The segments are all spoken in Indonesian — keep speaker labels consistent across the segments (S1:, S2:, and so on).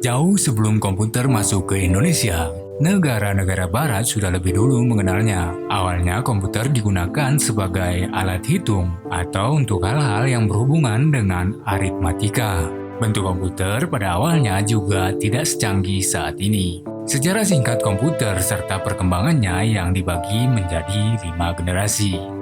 S1: Jauh sebelum komputer masuk ke Indonesia, negara-negara barat sudah lebih dulu mengenalnya. Awalnya komputer digunakan sebagai alat hitung atau untuk hal-hal yang berhubungan dengan aritmatika. Bentuk komputer pada awalnya juga tidak secanggih saat ini. Sejarah singkat komputer serta perkembangannya yang dibagi menjadi 5 generasi.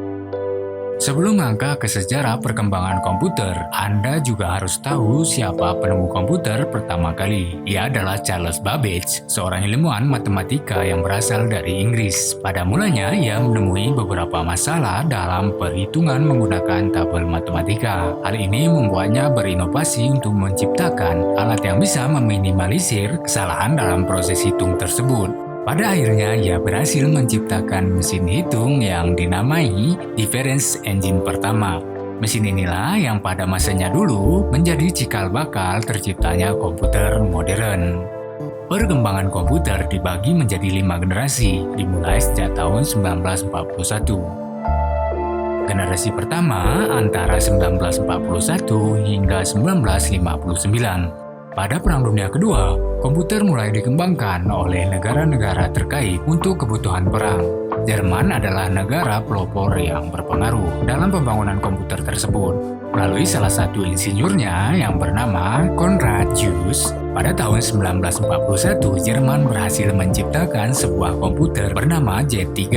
S1: Sebelum melangkah ke sejarah perkembangan komputer, Anda juga harus tahu siapa penemu komputer pertama kali. Ia adalah Charles Babbage, seorang ilmuwan matematika yang berasal dari Inggris. Pada mulanya, ia menemui beberapa masalah dalam perhitungan menggunakan tabel matematika. Hal ini membuatnya berinovasi untuk menciptakan alat yang bisa meminimalisir kesalahan dalam proses hitung tersebut. Pada akhirnya, ia berhasil menciptakan mesin hitung yang dinamai Difference Engine pertama. Mesin inilah yang pada masanya dulu menjadi cikal bakal terciptanya komputer modern. Perkembangan komputer dibagi menjadi 5 generasi, dimulai sejak tahun 1941. Generasi pertama antara 1941 hingga 1959. Pada Perang Dunia Kedua, komputer mulai dikembangkan oleh negara-negara terkait untuk kebutuhan perang. Jerman adalah negara pelopor yang berpengaruh dalam pembangunan komputer tersebut. Melalui salah satu insinyurnya yang bernama Konrad Zuse, pada tahun 1941 Jerman berhasil menciptakan sebuah komputer bernama Jet-3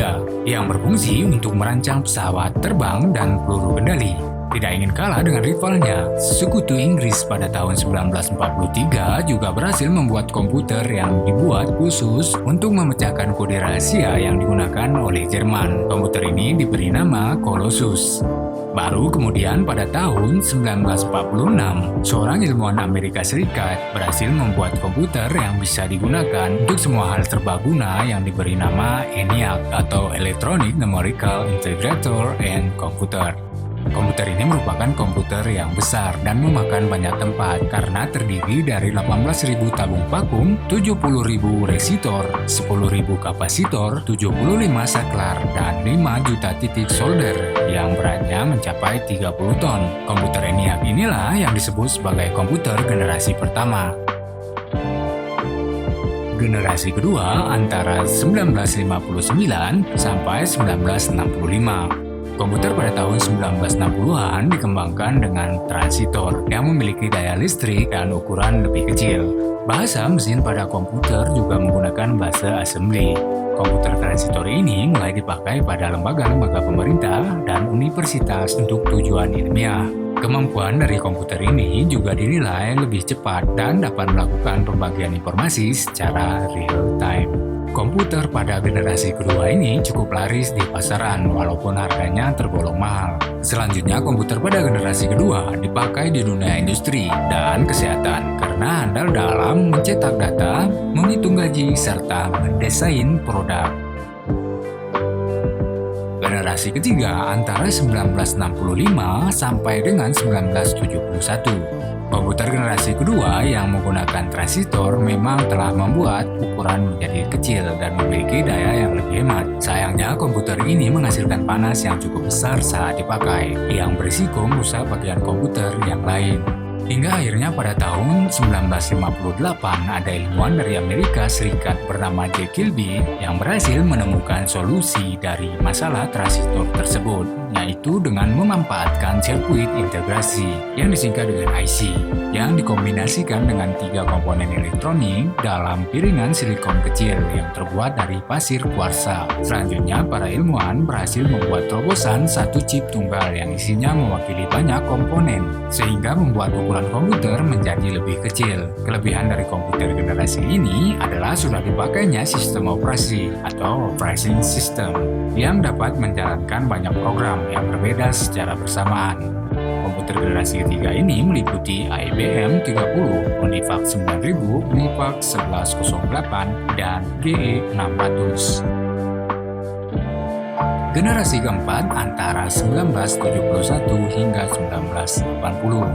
S1: yang berfungsi untuk merancang pesawat terbang dan peluru kendali. Tidak ingin kalah dengan rivalnya, sekutu Inggris pada tahun 1943 juga berhasil membuat komputer yang dibuat khusus untuk memecahkan kode rahasia yang digunakan oleh Jerman. Komputer ini diberi nama Colossus. Baru kemudian pada tahun 1946, seorang ilmuwan Amerika Serikat berhasil membuat komputer yang bisa digunakan untuk semua hal serbaguna yang diberi nama ENIAC atau Electronic Numerical Integrator and Computer. Komputer ini merupakan komputer yang besar dan memakan banyak tempat karena terdiri dari 18.000 tabung vakum, 70.000 resistor, 10.000 kapasitor, 75 saklar, dan 5 juta titik solder yang beratnya mencapai 30 ton. Komputer ENIAC inilah yang disebut sebagai komputer generasi pertama. Generasi kedua antara 1959 sampai 1965. Komputer pada tahun 1960-an dikembangkan dengan transistor yang memiliki daya listrik dan ukuran lebih kecil. Bahasa mesin pada komputer juga menggunakan bahasa assembly. Komputer transistor ini mulai dipakai pada lembaga-lembaga pemerintah dan universitas untuk tujuan ilmiah. Kemampuan dari komputer ini juga dinilai lebih cepat dan dapat melakukan pembagian informasi secara real time. Komputer pada generasi kedua ini cukup laris di pasaran walaupun harganya tergolong mahal. Selanjutnya, komputer pada generasi kedua dipakai di dunia industri dan kesehatan karena andal dalam mencetak data, menghitung gaji, serta mendesain produk. Generasi ketiga antara 1965 sampai dengan 1971. Komputer generasi kedua yang menggunakan transistor memang telah membuat ukuran menjadi kecil dan memiliki daya yang lebih hemat. Sayangnya, komputer ini menghasilkan panas yang cukup besar saat dipakai, yang berisiko merusak bagian komputer yang lain. Hingga akhirnya pada tahun 1958 ada ilmuwan dari Amerika Serikat bernama Jack Kilby yang berhasil menemukan solusi dari masalah transistor tersebut, yaitu dengan memanfaatkan sirkuit integrasi yang disingkat dengan IC, yang dikombinasikan dengan 3 komponen elektronik dalam piringan silikon kecil yang terbuat dari pasir kuarsa. Selanjutnya, para ilmuwan berhasil membuat terobosan satu chip tunggal yang isinya mewakili banyak komponen, sehingga membuat ukuran komputer menjadi lebih kecil. Kelebihan dari komputer generasi ini adalah sudah dipakainya sistem operasi atau operating system yang dapat menjalankan banyak program yang berbeda secara bersamaan. Komputer generasi ketiga ini meliputi IBM 30, Univac 9000, Univac 1108, dan GE 600. Generasi keempat antara 1971 hingga 1980.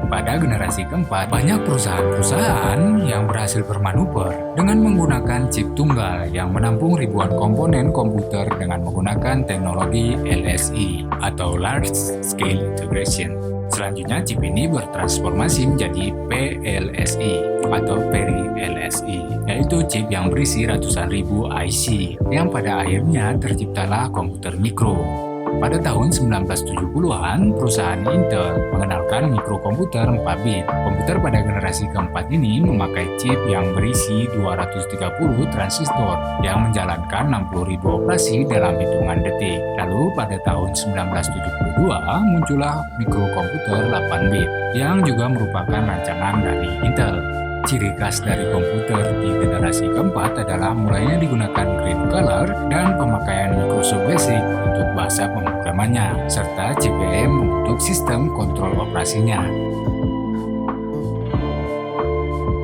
S1: Pada generasi keempat, banyak perusahaan-perusahaan yang berhasil bermanuver dengan menggunakan chip tunggal yang menampung ribuan komponen komputer dengan menggunakan teknologi LSI atau Large Scale Integration. Selanjutnya chip ini bertransformasi menjadi PLSI atau Peri LSI, yaitu chip yang berisi ratusan ribu IC, yang pada akhirnya terciptalah komputer mikro. Pada tahun 1970-an, perusahaan Intel mengenalkan mikrokomputer 4 bit. Komputer pada generasi keempat ini memakai chip yang berisi 230 transistor yang menjalankan 60.000 operasi dalam hitungan detik. Lalu pada tahun 1972 muncullah mikrokomputer 8 bit yang juga merupakan rancangan dari Intel. Ciri khas dari komputer di generasi keempat adalah mulainya digunakan green color dan pemakaian Microsoft Basic untuk bahasa pemrogramannya, serta CP/M untuk sistem kontrol operasinya.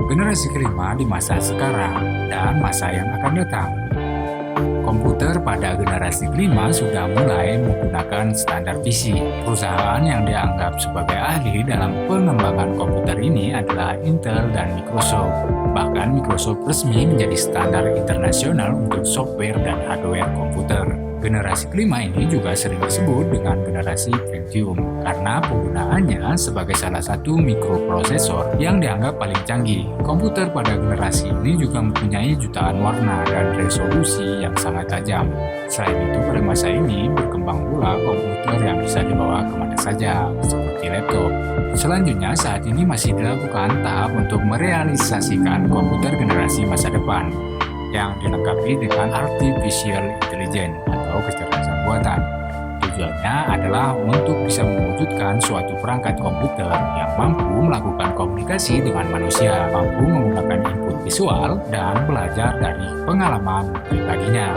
S1: Generasi kelima di masa sekarang dan masa yang akan datang. Komputer pada generasi kelima sudah mulai menggunakan standar PC. Perusahaan yang dianggap sebagai ahli dalam pengembangan komputer ini adalah Intel dan Microsoft. Bahkan Microsoft resmi menjadi standar internasional untuk software dan hardware komputer. Generasi kelima ini juga sering disebut dengan generasi Pentium karena penggunaannya sebagai salah satu mikroprosesor yang dianggap paling canggih. Komputer pada generasi ini juga mempunyai jutaan warna dan resolusi yang sangat tajam. Selain itu, pada masa ini berkembang pula komputer yang bisa dibawa kemana saja, seperti laptop. Selanjutnya, saat ini masih dilakukan tahap untuk merealisasikan komputer generasi masa depan yang dilengkapi dengan artificial intelligence atau kecerdasan buatan. Tujuannya adalah untuk bisa mewujudkan suatu perangkat komputer yang mampu melakukan komunikasi dengan manusia, mampu menggunakan input visual, dan belajar dari pengalaman pribadinya.